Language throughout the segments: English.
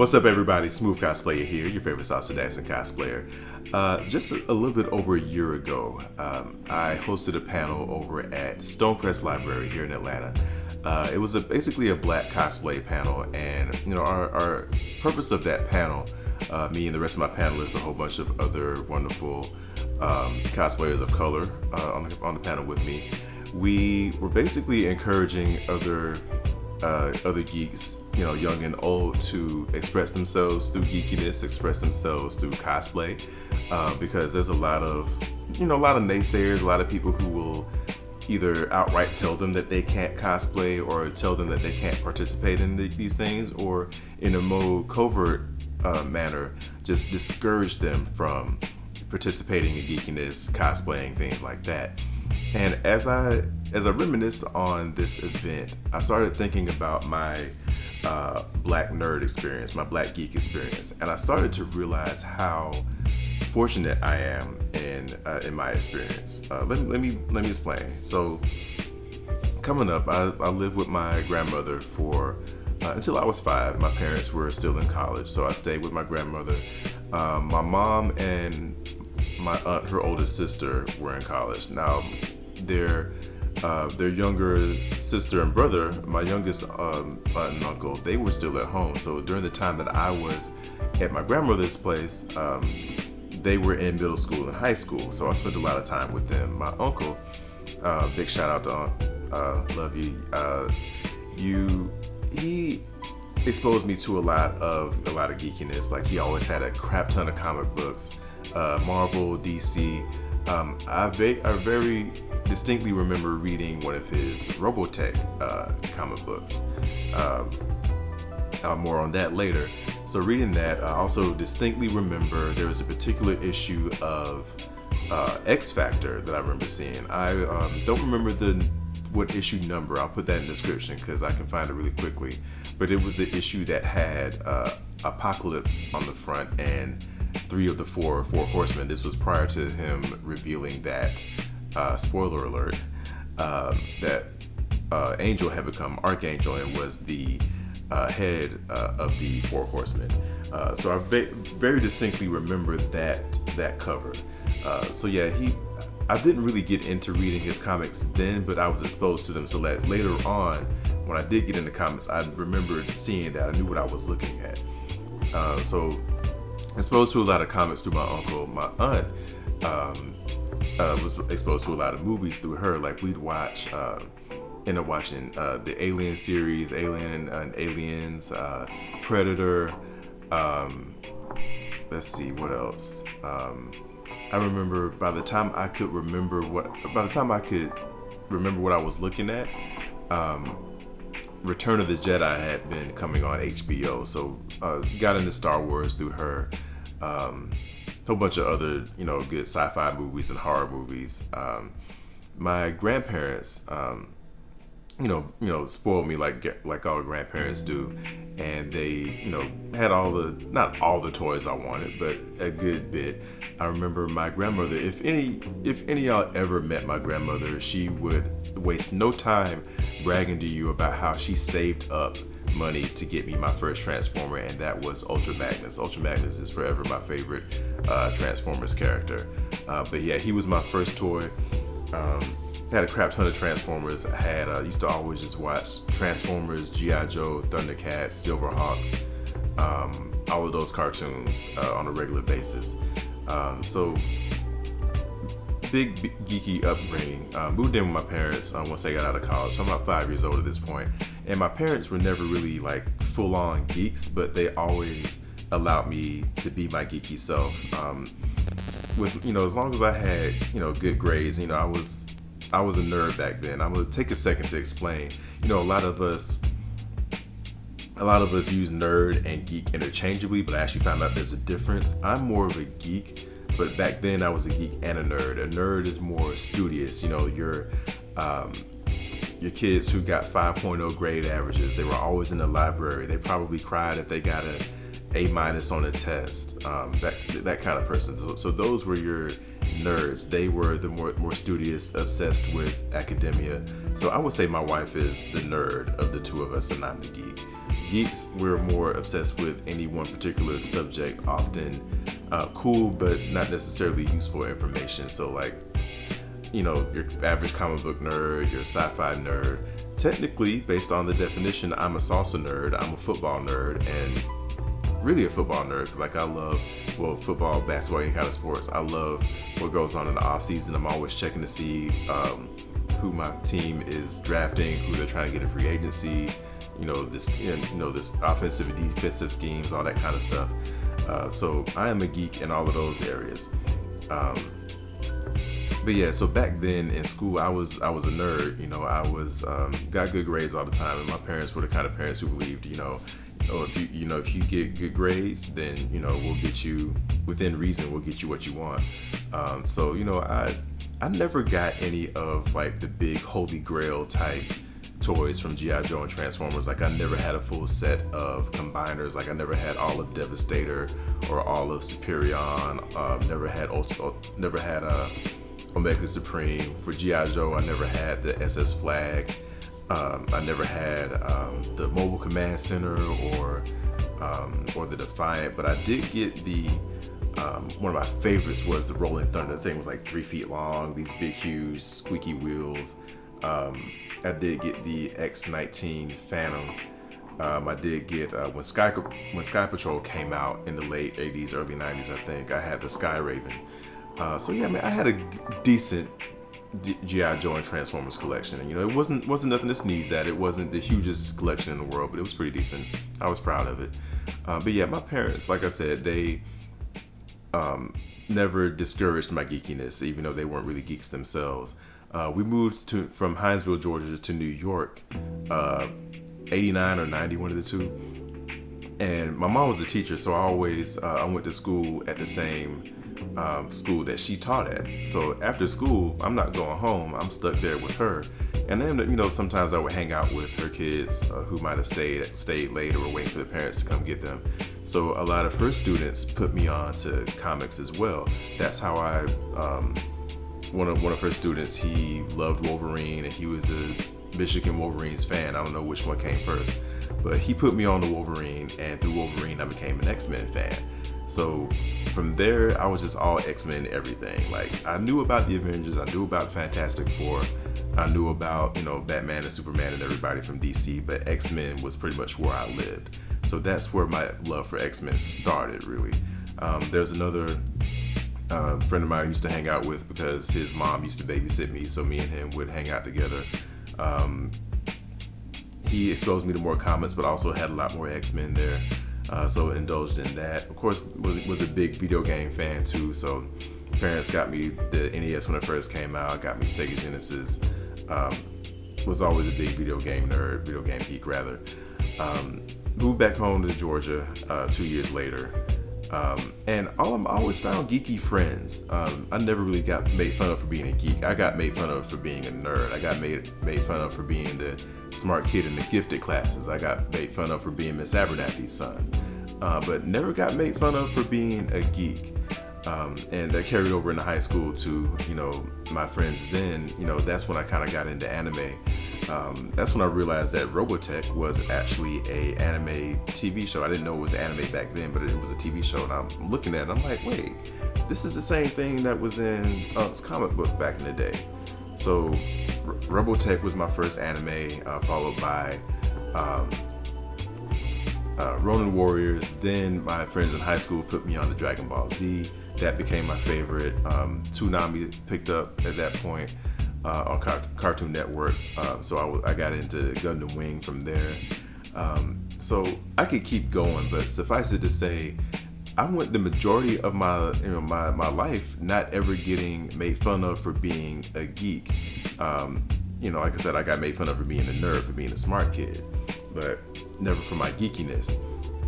What's up, everybody? Smooth Cosplayer here, your favorite salsa dancing cosplayer. Just a little bit over a year ago, I hosted a panel over at Stonecrest Library here in Atlanta. It was basically a black cosplay panel, and our purpose of that panel, me and the rest of my panelists, a whole bunch of other wonderful cosplayers of color on the panel with me. We were basically encouraging other geeks, young and old, to express themselves through geekiness, express themselves through cosplay, because there's a lot of naysayers, a lot of people who will either outright tell them that they can't cosplay or tell them that they can't participate in these things, or in a more covert manner, just discourage them from participating in geekiness, cosplaying, things like that. And as I reminisced on this event, I started thinking about my black nerd experience, my black geek experience, and I started to realize how fortunate I am in my experience. Let me explain. So, coming up, I lived with my grandmother for until I was 5. My parents were still in college, so I stayed with my grandmother. My mom and my aunt, her oldest sister, were in college. Now, their younger sister and brother, my youngest aunt and uncle, they were still at home. So during the time that I was at my grandmother's place, they were in middle school and high school. So I spent a lot of time with them. My uncle, big shout out to Aunt, love you. He exposed me to a lot of geekiness. Like, he always had a crap ton of comic books, Marvel, DC. I very distinctly remember reading one of his Robotech comic books. More on that later. So reading that, I also distinctly remember there was a particular issue of X Factor that I remember seeing. I don't remember what issue number. I'll put that in the description because I can find it really quickly. But it was the issue that had Apocalypse on the front and 3 of the four horsemen. This was prior to him revealing that, spoiler alert, that Angel had become Archangel and was the head of the 4 horsemen. So I very distinctly remember that cover. So yeah, I didn't really get into reading his comics then, but I was exposed to them. So that later on, when I did get into comics, I remembered seeing that. I knew what I was looking at. So exposed to a lot of comics through my uncle. My aunt was exposed to a lot of movies through her. Like, we'd end up watching the Alien series, Alien and Aliens, Predator. Let's see, what else? I remember by the time I could remember what I was looking at, Return of the Jedi had been coming on HBO, so got into Star Wars through her. A whole bunch of other, good sci-fi movies and horror movies. My grandparents, spoiled me like all grandparents do, and they, had not all the toys I wanted, but a good bit. I remember my grandmother. If any of y'all ever met my grandmother, she would waste no time bragging to you about how she saved up money to get me my first Transformer, and that was Ultra Magnus. Ultra Magnus is forever my favorite Transformers character. But yeah, he was my first toy. Had a crap ton of Transformers. I used to always just watch Transformers, G.I. Joe, Thundercats, Silverhawks, all of those cartoons on a regular basis. So big geeky upbringing. Moved in with my parents once I got out of college. So I'm about 5 years old at this point. And my parents were never really like full on geeks, but they always allowed me to be my geeky self. With as long as I had good grades, I was a nerd back then. I'm gonna take a second to explain. A lot of us use nerd and geek interchangeably, but I actually found out there's a difference. I'm more of a geek, but back then I was a geek and a nerd. A nerd is more studious. Your kids who got 5.0 grade averages, they were always in the library. They probably cried if they got an A- on a test. That kind of person. So those were your nerds. They were the more studious, obsessed with academia. So I would say my wife is the nerd of the two of us, and I'm the geek. Geeks, we're more obsessed with any one particular subject, often cool but not necessarily useful information. So like, your average comic book nerd, your sci-fi nerd. Technically, based on the definition, I'm a salsa nerd, I'm a football nerd, and really a football nerd because like I love, football, basketball, any kind of sports. I love what goes on in the off season. I'm always checking to see who my team is drafting, who they're trying to get in free agency, this offensive and defensive schemes, all that kind of stuff. So I am a geek in all of those areas. But yeah, so back then in school, I was a nerd. I was got good grades all the time, and my parents were the kind of parents who believed, if you get good grades, then we'll get you within reason. We'll get you what you want. So I never got any of like the big holy grail type toys from G.I. Joe and Transformers. Like I never had a full set of combiners. Like I never had all of Devastator or all of Superion. Never had Omega Supreme. For G.I. Joe, I never had the SS Flag. I never had the Mobile Command Center or the Defiant, but I did get the one of my favorites was the Rolling Thunder. The thing was like 3 feet long, these big, huge, squeaky wheels. I did get the X-19 Phantom. I did get when Sky Patrol came out in the late 80s, early 90s, I think. I had the Sky Raven. So yeah, I had a decent G.I. Joe and Transformers collection, and it wasn't nothing to sneeze at. It wasn't the hugest collection in the world, but it was pretty decent. I was proud of it. But yeah, my parents, like I said, they never discouraged my geekiness, even though they weren't really geeks themselves. We moved from Hinesville, Georgia to New York, 89 or 90, one of the two. And my mom was a teacher, so I went to school at the same school that she taught at. So after school, I'm not going home. I'm stuck there with her. And then, sometimes I would hang out with her kids who might have stayed late or were waiting for the parents to come get them. So a lot of her students put me on to comics as well. That's how I, one of her students, he loved Wolverine and he was a Michigan Wolverines fan. I don't know which one came first, but he put me on to Wolverine, and through Wolverine, I became an X-Men fan. So from there, I was just all X-Men everything. Like I knew about the Avengers, I knew about Fantastic Four, I knew about, Batman and Superman and everybody from DC, but X-Men was pretty much where I lived. So that's where my love for X-Men started, really. There's another friend of mine I used to hang out with because his mom used to babysit me, so me and him would hang out together. He exposed me to more comics, but also had a lot more X-Men there. So indulged in that. Of course, was a big video game fan too. So parents got me the NES when it first came out, got me Sega Genesis. Was always a big video game geek rather. Moved back home to Georgia 2 years later. And I always found geeky friends. I never really got made fun of for being a geek. I got made fun of for being a nerd. I got made fun of for being the smart kid in the gifted classes. I got made fun of for being Miss Abernathy's son. But never got made fun of for being a geek. And that carried over into high school to, my friends then, that's when I kind of got into anime. That's when I realized that Robotech was actually a anime TV show. I didn't know it was anime back then, but it was a TV show. And I'm looking at it, I'm like, wait, this is the same thing that was in Unk's comic book back in the day. So Robotech was my first anime, followed by Ronin Warriors. Then my friends in high school put me on to Dragon Ball Z. That became my favorite. Toonami picked up at that point on Cartoon Network. So I got into Gundam Wing from there. So I could keep going, but suffice it to say, I went the majority of my my life not ever getting made fun of for being a geek. Like I said, I got made fun of for being a nerd, for being a smart kid, but never for my geekiness.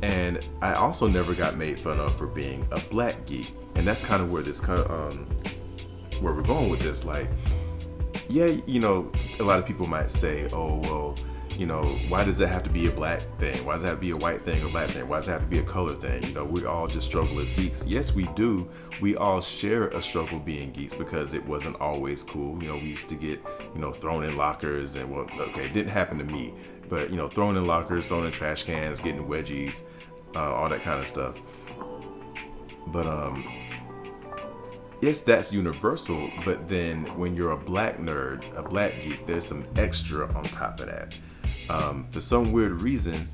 And I also never got made fun of for being a black geek. And that's kind of where where we're going with this. Like, yeah, a lot of people might say, oh, well, why does that have to be a black thing? Why does that have to be a white thing or black thing? Why does it have to be a color thing? We all just struggle as geeks. Yes, we do. We all share a struggle being geeks because it wasn't always cool. We used to get, thrown in lockers and, well, okay, it didn't happen to me. but thrown in lockers, thrown in trash cans, getting wedgies, all that kind of stuff. But yes, that's universal. But then when you're a black nerd, a black geek, there's some extra on top of that. For some weird reason,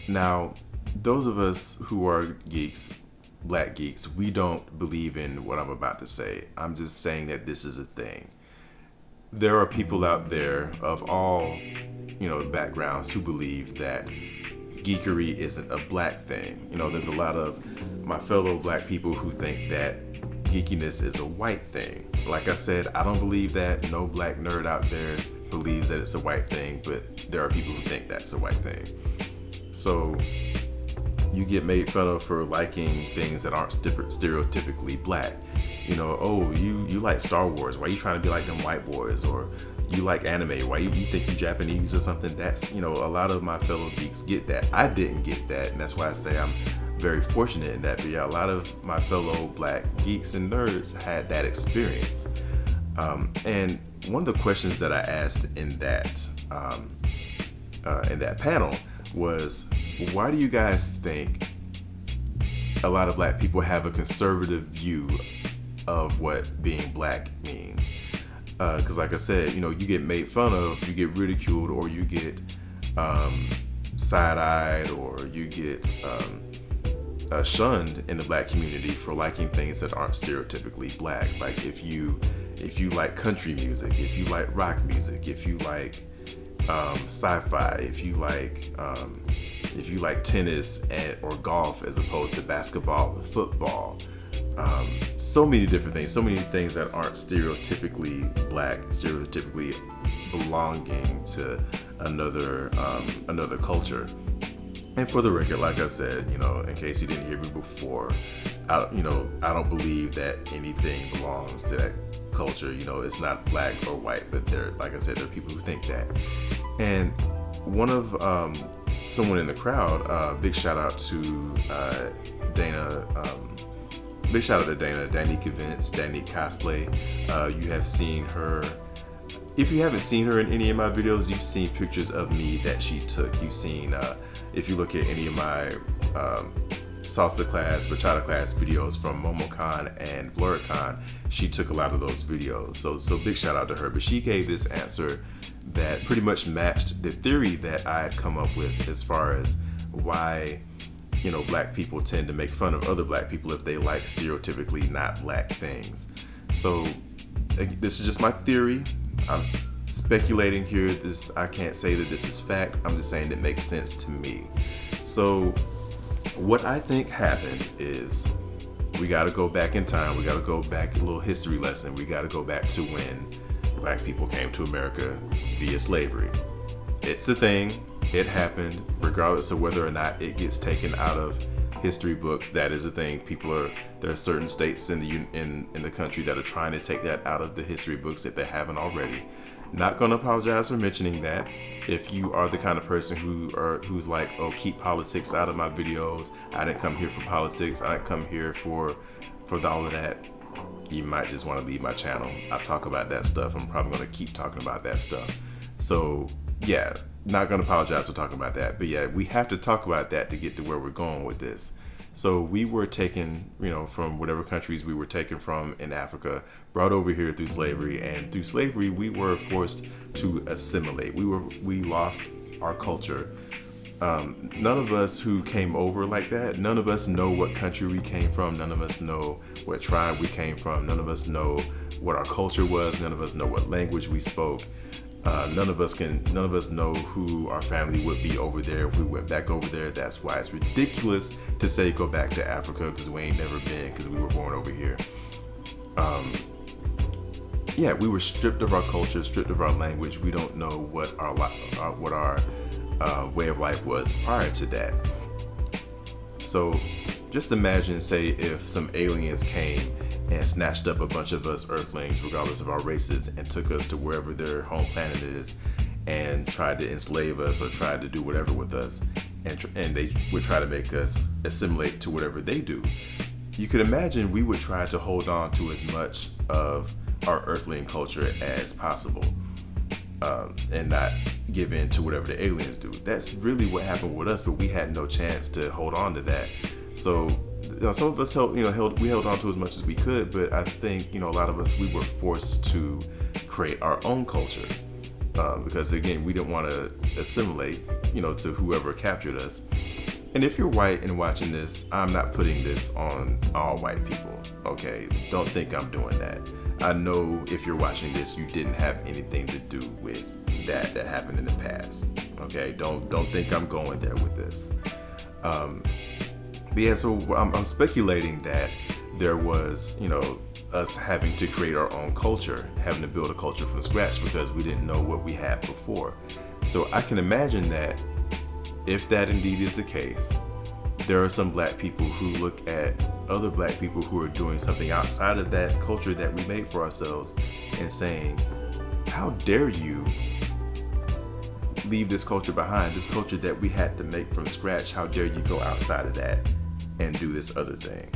now those of us who are geeks, black geeks, we don't believe in what I'm about to say. I'm just saying that this is a thing. There are people out there of all backgrounds who believe that geekery isn't a black thing. There's a lot of my fellow black people who think that geekiness is a white thing. Like I said, I don't believe that. No black nerd out there believes that it's a white thing, but there are people who think that's a white thing. So you get made fun of for liking things that aren't stereotypically black. Oh, you like Star Wars, why you trying to be like them white boys? Or you like anime, why you think you Japanese or something? That's, a lot of my fellow geeks get that. I didn't get that, and that's why I say I'm very fortunate in that. But yeah, a lot of my fellow black geeks and nerds had that experience. And one of the questions that I asked in that panel was, why do you guys think a lot of black people have a conservative view of what being black means? Because like I said, you get made fun of, you get ridiculed, or you get side-eyed, or you get shunned in the black community for liking things that aren't stereotypically black. Like if you like country music, if you like rock music, if you like sci-fi, if you like tennis or golf as opposed to basketball and football, so many different things, so many things that aren't stereotypically black, stereotypically belonging to another culture. And for the record, like I said, in case you didn't hear me before, I don't believe that anything belongs to that culture. It's not black or white, but like I said, there are people who think that. And one of someone in the crowd, big shout out to Dana. Big shout out to Dana, Danique Events, Danique Cosplay. You have seen her. If you haven't seen her in any of my videos, you've seen pictures of me that she took. You've seen, if you look at any of my salsa class, bachata class videos from MomoCon and BlerdCon, she took a lot of those videos. So big shout out to her. But she gave this answer that pretty much matched the theory that I had come up with as far as why black people tend to make fun of other black people if they like stereotypically not black things. So this is just my theory. I'm speculating here. I can't say that this is fact. I'm just saying it makes sense to me. So what I think happened is we got to go back in time. We got to go back, a little history lesson. We got to go back to when black people came to America via slavery. It's a thing. It happened, regardless of whether or not it gets taken out of history books. That is a thing. There are certain states in the country that are trying to take that out of the history books if they haven't already. Not gonna apologize for mentioning that. If you are the kind of person who's like, oh, keep politics out of my videos, I didn't come here for politics, I didn't come here for all of that, you might just want to leave my channel. I talk about that stuff. I'm probably gonna keep talking about that stuff. So yeah, not gonna apologize for talking about that. But yeah, we have to talk about that to get to where we're going with this. So we were taken, from whatever countries we were taken from in Africa, brought over here through slavery, and through slavery we were forced to assimilate. We lost our culture. None of us who came over like that, none of us know what country we came from. None of us know what tribe we came from. None of us know what our culture was. None of us know what language we spoke. None of us know who our family would be over there if we went back over there. That's why it's ridiculous to say go back to Africa, because we ain't never been, because we were born over here. Yeah, we were stripped of our culture, stripped of our language. We don't know what our way of life was prior to that. So just imagine, say, if some aliens came and snatched up a bunch of us earthlings, regardless of our races, and took us to wherever their home planet is and tried to enslave us or tried to do whatever with us, and they would try to make us assimilate to whatever they do. You could imagine we would try to hold on to as much of our earthling culture as possible. and not give in to whatever the aliens do. That's really what happened with us, but we had no chance to hold on to that. So some of us held on to as much as we could, but I think a lot of us, we were forced to create our own culture because again, we didn't want to assimilate to whoever captured us. And if you're white and watching this, I'm not putting this on all white people, okay? Don't think I'm doing that. I know if you're watching this, you didn't have anything to do with that happened in the past, okay? Don't think I'm going there with this. But yeah, so I'm speculating that there was, us having to create our own culture, having to build a culture from scratch because we didn't know what we had before. So I can imagine that if that indeed is the case, there are some black people who look at other black people who are doing something outside of that culture that we made for ourselves and saying, how dare you leave this culture behind, this culture that we had to make from scratch? How dare you go outside of that and do this other thing?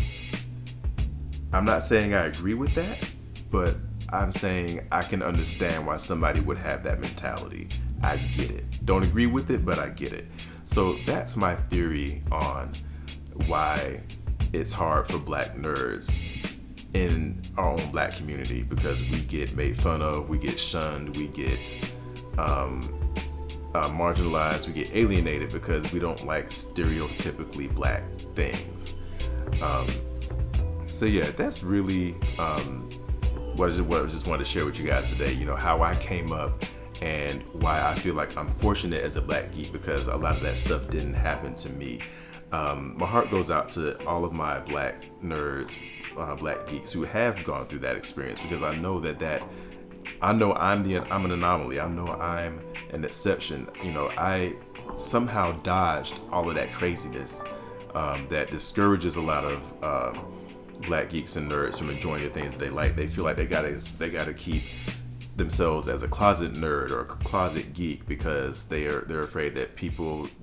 I'm not saying I agree with that, but I'm saying I can understand why somebody would have that mentality. I get it. Don't agree with it, but I get it. So that's my theory on why it's hard for black nerds in our own black community, because we get made fun of, we get shunned, we get marginalized, we get alienated because we don't like stereotypically black things. So yeah, that's really what I just wanted to share with you guys today. How I came up and why I feel like I'm fortunate as a black geek, because a lot of that stuff didn't happen to me. My heart goes out to all of my black nerds, black geeks who have gone through that experience, because I know I'm an anomaly. I know I'm an exception. I somehow dodged all of that craziness that discourages a lot of black geeks and nerds from enjoying the things they like. They feel like they gotta keep themselves as a closet nerd or a closet geek because they're afraid that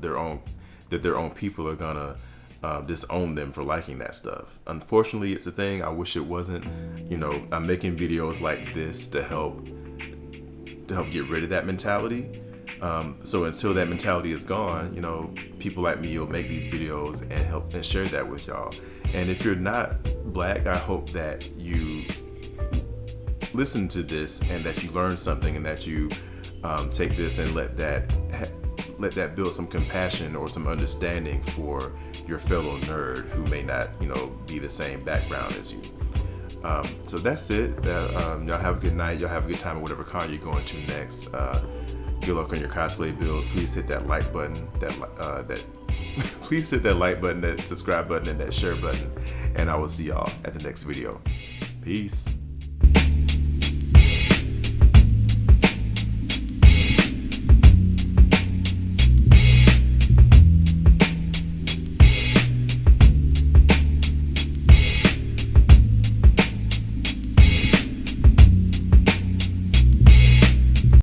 their own people are gonna disown them for liking that stuff. Unfortunately, it's a thing. I wish it wasn't. I'm making videos like this to help get rid of that mentality. So until that mentality is gone, people like me will make these videos and help and share that with y'all. And if you're not black, I hope that you listen to this and that you learn something, and that you take this and let that build some compassion or some understanding for your fellow nerd who may not, be the same background as you. So that's it. Y'all have a good night. Y'all have a good time at whatever con you're going to next. Good luck on your cosplay builds. Please hit that like button. Please hit that like button, that subscribe button, and that share button. And I will see y'all at the next video. Peace.